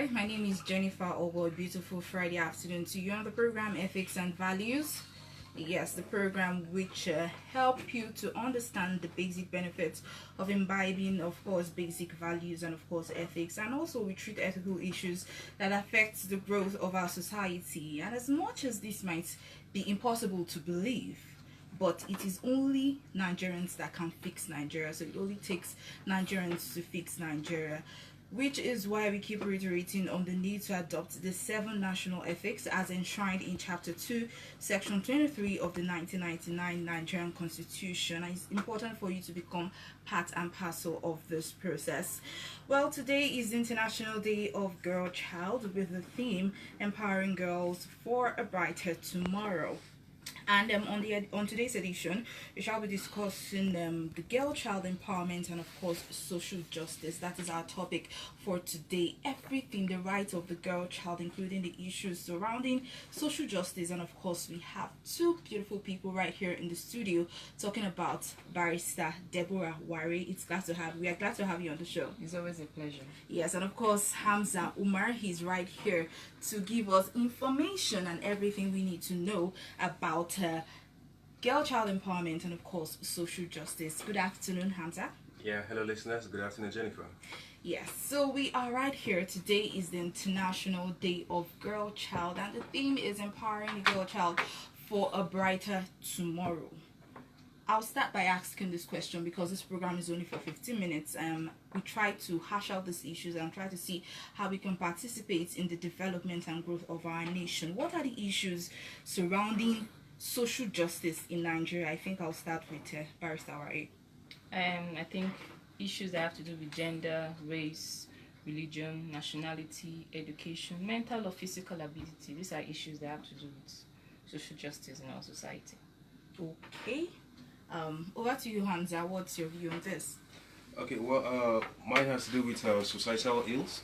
Hi, my name is Jennifer Obo. A beautiful Friday afternoon to you on the program Ethics and Values. Yes, the program which help you to understand the basic benefits of imbibing, of course, basic values and of course ethics, and also we treat ethical issues that affect the growth of our society. And as much as this might be impossible to believe, but it is only Nigerians that can fix Nigeria. So it only takes Nigerians to fix Nigeria, which is why we keep reiterating on the need to adopt the 7 national ethics as enshrined in Chapter 2, Section 23 of the 1999 Nigerian Constitution. And it's important for you to become part and parcel of this process. Well, today is International Day of Girlchild with the theme Empowering Girls for a Brighter Tomorrow. And on today's edition, we shall be discussing the girl child empowerment and of course social justice. That is our topic for today. Everything, the rights of the girl child, including the issues surrounding social justice. And of course, we have two beautiful people right here in the studio talking about Barrister Deborah Ware. We are glad to have you on the show. It's always a pleasure. Yes, and of course Hamza Umar. He's right here to give us information and everything we need to know about girl child empowerment and of course social justice. Good afternoon, Hamza. Yeah, hello listeners. Good afternoon, Jennifer. Yes, so we are right here. Today is the International Day of Girl Child, and the theme is empowering the girl child for a brighter tomorrow. I'll start by asking this question because this program is only for 15 minutes. We try to hash out these issues and try to see how we can participate in the development and growth of our nation. What are the issues surrounding social justice in Nigeria? I think I'll start with Barrister Ware. I think issues that have to do with gender, race, religion, nationality, education, mental or physical ability. These are issues that have to do with social justice in our society. Okay. Over to you, Hamza. What's your view on this? Okay, well, mine has to do with societal ills,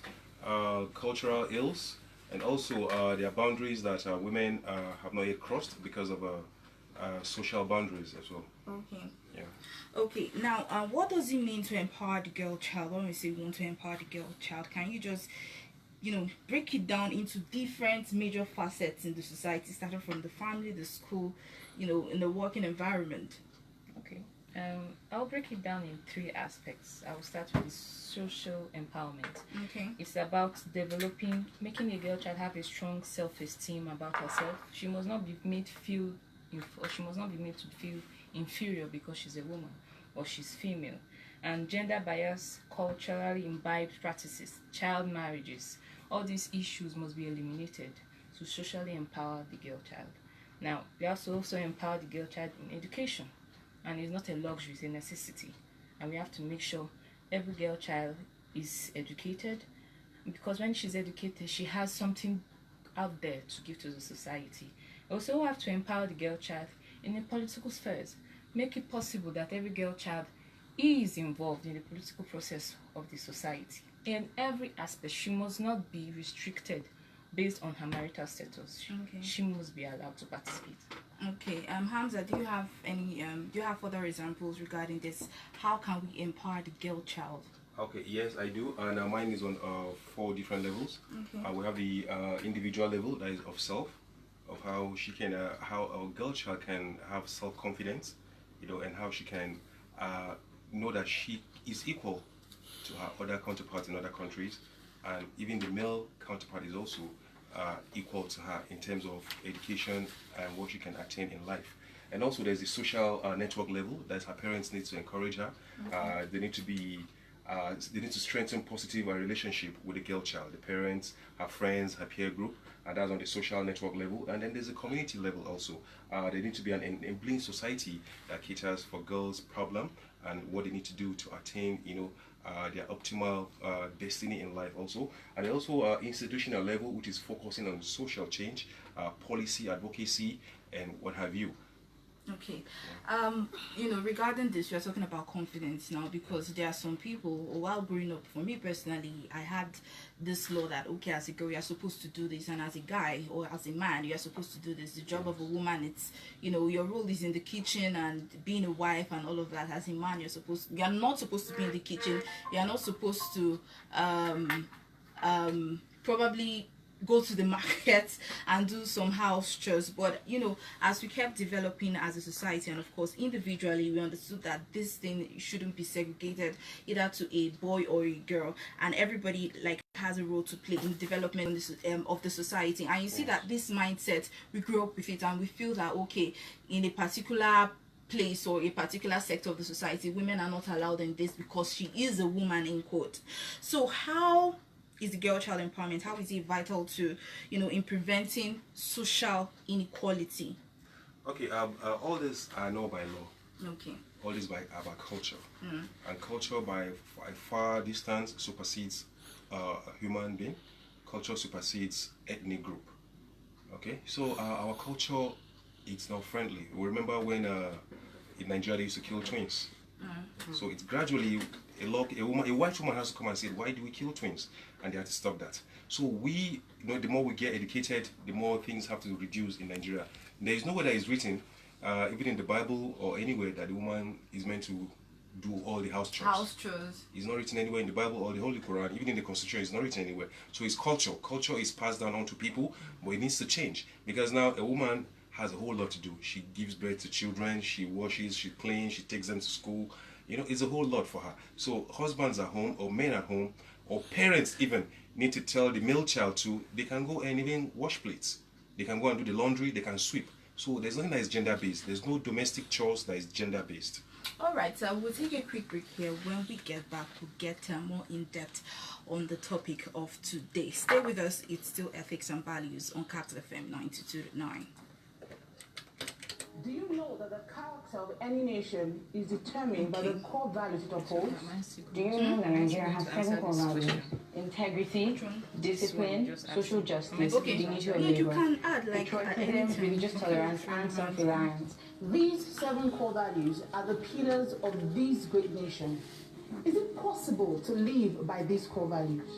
cultural ills, and also there are boundaries that women have not yet crossed because of social boundaries as well. Okay. Yeah. Okay, now what does it mean to empower the girl child? When we say we want to empower the girl child, can you just, break it down into different major facets in the society, starting from the family, the school, in the working environment? Okay. I'll break it down in 3 aspects. I will start with the social empowerment. Okay. It's about making a girl child have a strong self-esteem about herself. She must not be made to feel inferior because she's a woman or she's female. And gender bias, culturally imbibed practices, child marriages, all these issues must be eliminated to socially empower the girl child. Now, we also empower the girl child in education. And it's not a luxury, it's a necessity. And we have to make sure every girl child is educated, because when she's educated, she has something out there to give to the society. We also have to empower the girl child in the political spheres. Make it possible that every girl child is involved in the political process of the society. In every aspect, she must not be restricted based on her marital status. Okay. She must be allowed to participate. Okay, Hamza, do you have further examples regarding this? How can we empower the girl child? Okay, yes, I do, and mine is on 4 different levels. Okay. We have the individual level, that is of self, of how she can, how a girl child can have self-confidence, and how she can know that she is equal to her other counterparts in other countries, and even the male counterpart is also equal to her in terms of education and what she can attain in life. And also there's the social network level that her parents need to encourage her. Okay. They need to strengthen positive relationship with the girl child, the parents, her friends, her peer group, and that's on the social network level. And then there's a community level also. There need to be an enabling society that caters for girls' problem and what they need to do to attain, their optimal destiny in life also. And also institutional level, which is focusing on social change, policy, advocacy, and what have you. Okay. Regarding this, we are talking about confidence now, because there are some people, while growing up, for me personally, I had this law that, okay, as a girl, you're supposed to do this, and as a guy or as a man, you're supposed to do this. The job of a woman, it's, your role is in the kitchen and being a wife and all of that. As a man, you're not supposed to be in the kitchen. You're not supposed to probably go to the market and do some house chores. But as we kept developing as a society, and of course individually, we understood that this thing shouldn't be segregated either to a boy or a girl, and everybody like has a role to play in the development of the society. And you see that this mindset, we grew up with it, and we feel that okay, in a particular place or a particular sector of the society, women are not allowed in this because she is a woman, in quote. So how is the girl child empowerment, how is it vital to in preventing social inequality? Okay, all this I know by law. Okay. All this by culture, and culture by far distance supersedes a human being. Culture supersedes ethnic group. Okay, so our culture, it's not friendly. Remember when in Nigeria they used to kill twins? So it's gradually a white woman has to come and say, why do we kill twins? And they have to stop that. So we, the more we get educated, the more things have to reduce in Nigeria. There is nowhere that is written, even in the Bible or anywhere, that the woman is meant to do all the house chores. House chores. It's not written anywhere in the Bible or the Holy Quran, even in the Constitution, it's not written anywhere. So it's culture. Culture is passed down onto people, but it needs to change. Because now a woman has a whole lot to do. She gives birth to children, she washes, she cleans, she takes them to school. It's a whole lot for her. So husbands at home, or men at home, or parents even need to tell the male child they can go and even wash plates. They can go and do the laundry, they can sweep. So there's nothing that is gender-based. There's no domestic chores that is gender-based. All right, so we'll take a quick break here. When we get back, we'll get more in-depth on the topic of today. Stay with us. It's still Ethics and Values on Capital FM 92.9. Do you know that the character of any nation is determined by the core values it upholds? Do you know that Nigeria has 7 core values? Integrity, discipline, social justice, dignity of labor, you can add patriotism, religious tolerance, and self-reliance. These 7 core values are the pillars of this great nation. Is it possible to live by these core values?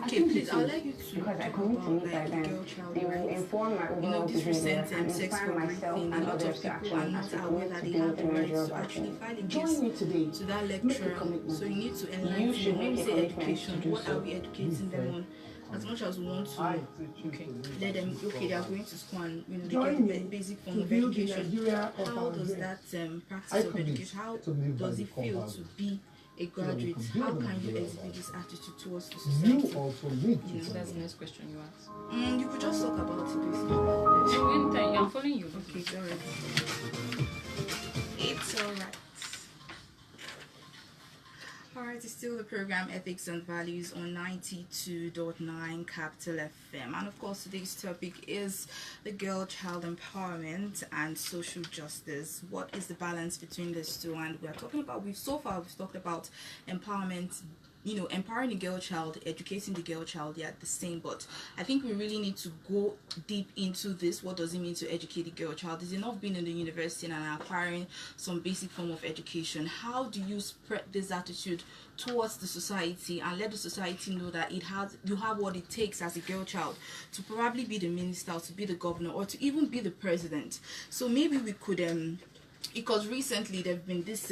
Okay, please, I'll let you to because I talk commit to about live by them. girl child They will rights. inform my overall This behavior recent and sex inspire for myself thing, a and lot others of to people action are not as we aware commit that to they have build the a measure right of to actually action. file Join me against today. to that Make a lecturer. commitment. So you need to You enlighten should them. When we make a say commitment education, to do what are so. we educating them on? As much as we want to let them, okay, they are going to school and they get the basic form of education. How does that practice of education, how does it feel to be a graduate? How can you exhibit this attitude towards the society? So that's the next question you ask. You could just talk about it basically. I'm following you. Okay, it's alright. It's alright. Alright, it's still the program Ethics and Values on 92.9 Capital FM. And of course, today's topic is the girl child empowerment and social justice. What is the balance between these two? And we are talking about, we've talked about empowerment, empowering the girl child, educating the girl child, they are the same, but I think we really need to go deep into this. What does it mean to educate the girl child? Is enough being in the university and acquiring some basic form of education? How do you spread this attitude towards the society and let the society know that you have what it takes as a girl child to probably be the minister, or to be the governor, or to even be the president? So maybe we could because recently there've been this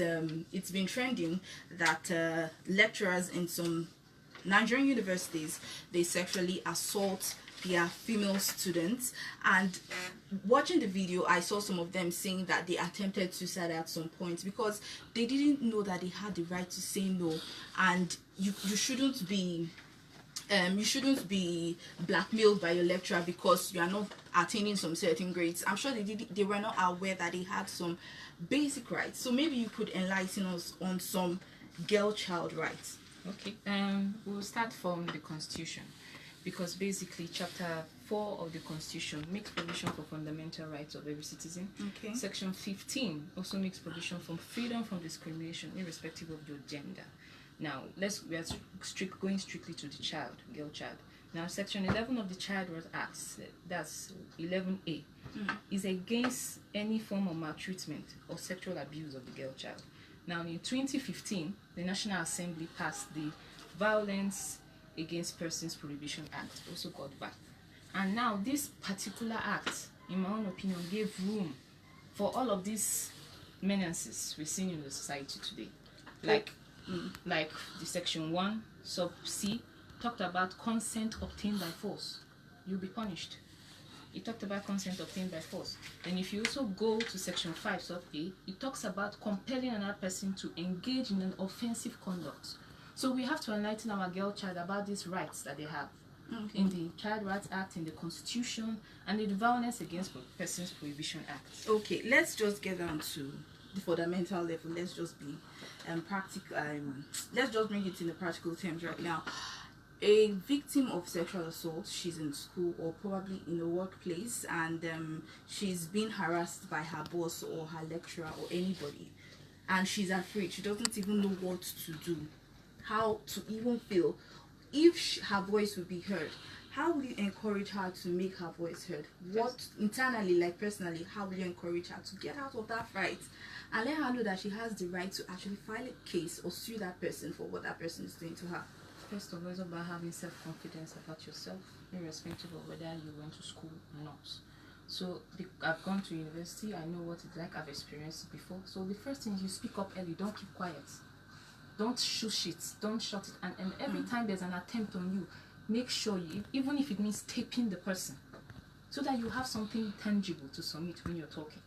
it's been trending that lecturers in some Nigerian universities, they sexually assault their female students, and watching the video I saw some of them saying that they attempted suicide at some point because they didn't know that they had the right to say no, and you shouldn't be blackmailed by your lecturer because you are not attaining some certain grades. I'm sure they were not aware that they had some basic rights. So maybe you could enlighten us on some girl child rights. Okay, we'll start from the Constitution, because basically Chapter 4 of the Constitution makes provision for fundamental rights of every citizen. Okay. Section 15 also makes provision for freedom from discrimination irrespective of your gender. Now, we are going strictly to the girl child. Now, Section 11 of the Child Rights Act, that's 11A, is against any form of maltreatment or sexual abuse of the girl child. Now, in 2015, the National Assembly passed the Violence Against Persons Prohibition Act, also called VAP. And now, this particular act, in my own opinion, gave room for all of these menaces we're seeing in the society today. Like the Section 1, sub C, talked about consent obtained by force. You'll be punished. It talked about consent obtained by force. And if you also go to section 5 sub A, it talks about compelling another person to engage in an offensive conduct. So we have to enlighten our girl child about these rights that they have in the Child Rights Act, in the Constitution, and in the Violence Against Persons Prohibition Act. Okay, let's just get down to the fundamental level. Let's just be practical. Let's just bring it in the practical terms right now. A victim of sexual assault, she's in school or probably in a workplace, and she's being harassed by her boss or her lecturer or anybody, and she's afraid. She doesn't even know what to do, how to even feel. If her voice will be heard, how will you encourage her to make her voice heard? What internally, like personally, how will you encourage her to get out of that fight and let her know that she has the right to actually file a case or sue that person for what that person is doing to her? First of all, it's about having self-confidence about yourself, irrespective of whether you went to school or not. So I've gone to university, I know what it's like, I've experienced it before. So the first thing is you speak up early, don't keep quiet. Don't shush it, don't shut it. And every time there's an attempt on you, make sure you, even if it means taping the person, so that you have something tangible to submit when you're talking.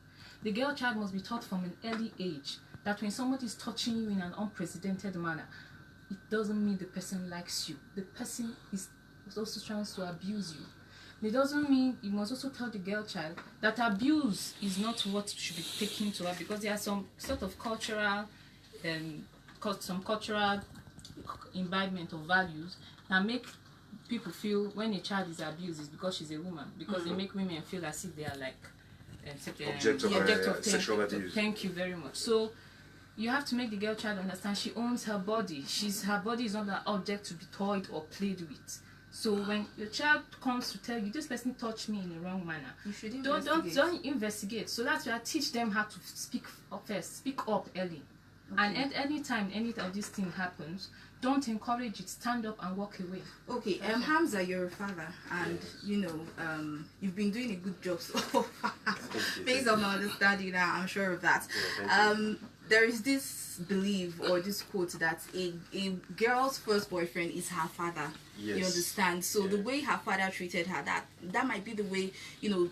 The girl child must be taught from an early age that when somebody is touching you in an unprecedented manner, it doesn't mean the person likes you. The person is also trying to abuse you. It doesn't mean, you must also tell the girl child that abuse is not what should be taken to her, because there are some sort of cultural imbibement of values that make people feel when a child is abused is because she's a woman, because they make women feel as if they are like object of sexual abuse. Thank you very much. So you have to make the girl child understand she owns her body. Her body is not an object to be toyed or played with. So when your child comes to tell you, this person touched me in the wrong manner, You should don't investigate. So that's why I teach them how to speak up first, speak up early. Okay. And at any time any of this thing happens, don't encourage it, stand up and walk away. Okay, Hamza, you're a father, and you know, you've been doing a good job so far. Based on my understanding now, I'm sure of that. There is this belief or this quote that a girl's first boyfriend is her father. Yes. You understand? So the way her father treated her, that might be the way, you know,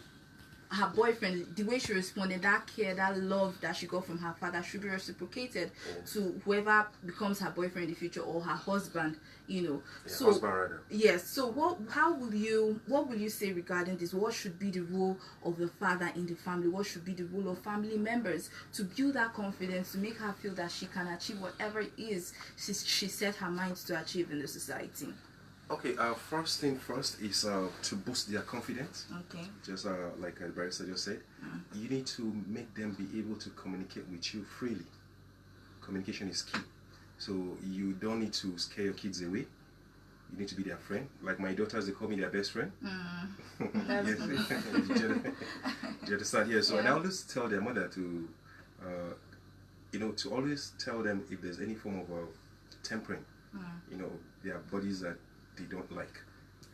her boyfriend, the way she responded, that care, that love that she got from her father should be reciprocated to whoever becomes her boyfriend in the future, or her husband, you know. So husband, rather. Yes. So what will you say regarding this? What should be the role of the father in the family? What should be the role of family members to build that confidence, to make her feel that she can achieve whatever it is she set her mind to achieve in the society? Okay, first thing first is to boost their confidence. Okay. Just like the barrister just said, you need to make them be able to communicate with you freely. Communication is key. So you don't need to scare your kids away. You need to be their friend. Like my daughters, they call me their best friend. Yes. Do you understand? Yeah. So and I always tell their mother to, to always tell them if there's any form of tempering. Their bodies that they don't like,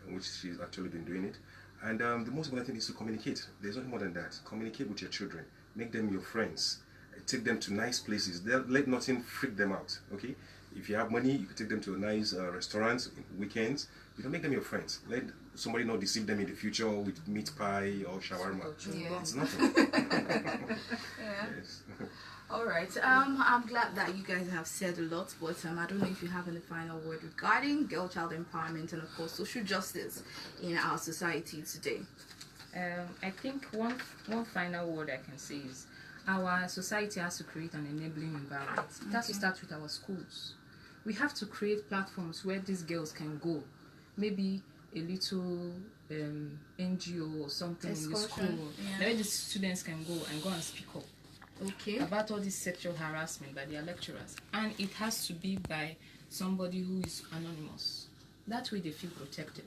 which she's actually been doing it. And the most important thing is to communicate. There's nothing more than that. Communicate with your children. Make them your friends. Take them to nice places. Let nothing freak them out. Okay? If you have money, you can take them to a nice restaurant weekends. Make them your friends. Let somebody not deceive them in the future with meat pie or shawarma. Yeah. It's nothing. Yeah. Yes. All right. I'm glad that you guys have said a lot, but I don't know if you have any final word regarding girl child empowerment and of course social justice in our society today. I think one final word I can say is our society has to create an enabling environment. It has to start with our schools. We have to create platforms where these girls can go. Maybe a little NGO or something in the school, where the students can go and speak up. Okay. About all this sexual harassment by their lecturers, and it has to be by somebody who is anonymous. That way they feel protected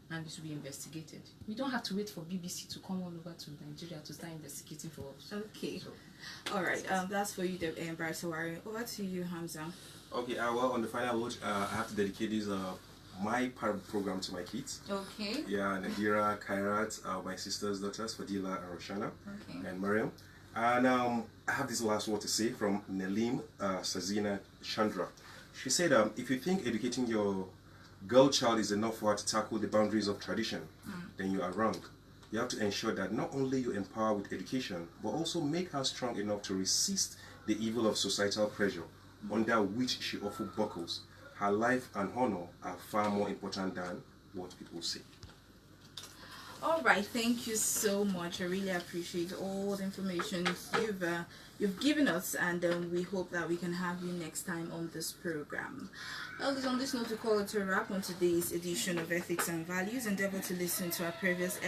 and it will be investigated. We don't have to wait for BBC to come all over to Nigeria to start investigating for us. Okay. All right. That's for you, Barrister Wari. Over to you, Hamza. Okay. Well, on the final note, I have to dedicate this my program to my kids. Okay. Yeah, Nadira, Kairat, my sister's daughters, Fadila and Roshana, and Mariam. And I have this last word to say from Nelim Sazina Chandra. She said, if you think educating your girl child is enough for her to tackle the boundaries of tradition, then you are wrong. You have to ensure that not only you empower with education, but also make her strong enough to resist the evil of societal pressure, under which she often buckles. Her life and honor are far more important than what people say. All right, thank you so much. I really appreciate all the information you've given us, and we hope that we can have you next time on this program. Well, on this note, we call it a wrap on today's edition of Ethics and Values. Endeavor to listen to our previous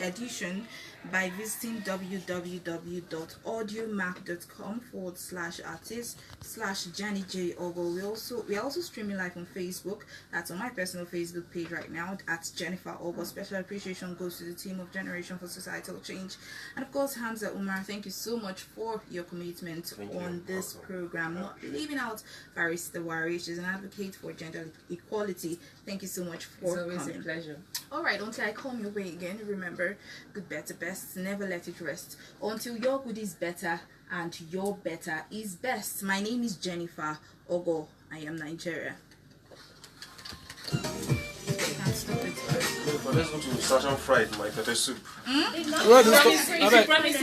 edition by visiting www.audiomac.com/artist/Jenny J Ogle. We are also streaming live on Facebook. That's on my personal Facebook page right now at Jennifer Ogle. Special appreciation goes to the team of Generation for Societal Change, and of course Hamza Umar. Thank you so much for your commitment on this program. Not leaving out Barrister Wari. She's an advocate for gender equality. Thank you so much for coming. It's always a pleasure. All right, until I come your way again, remember, good, better, best, never let it rest. Until your good is better and your better is best. My name is Jennifer Ogle. I am Nigeria. Let's go to Sasha fried my pepper soup. Promising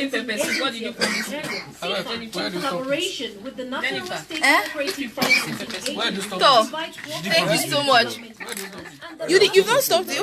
pepper soup. What did you promise? In collaboration with the National State Cooperative Pharmacy. Thank you so much. You've not stopped the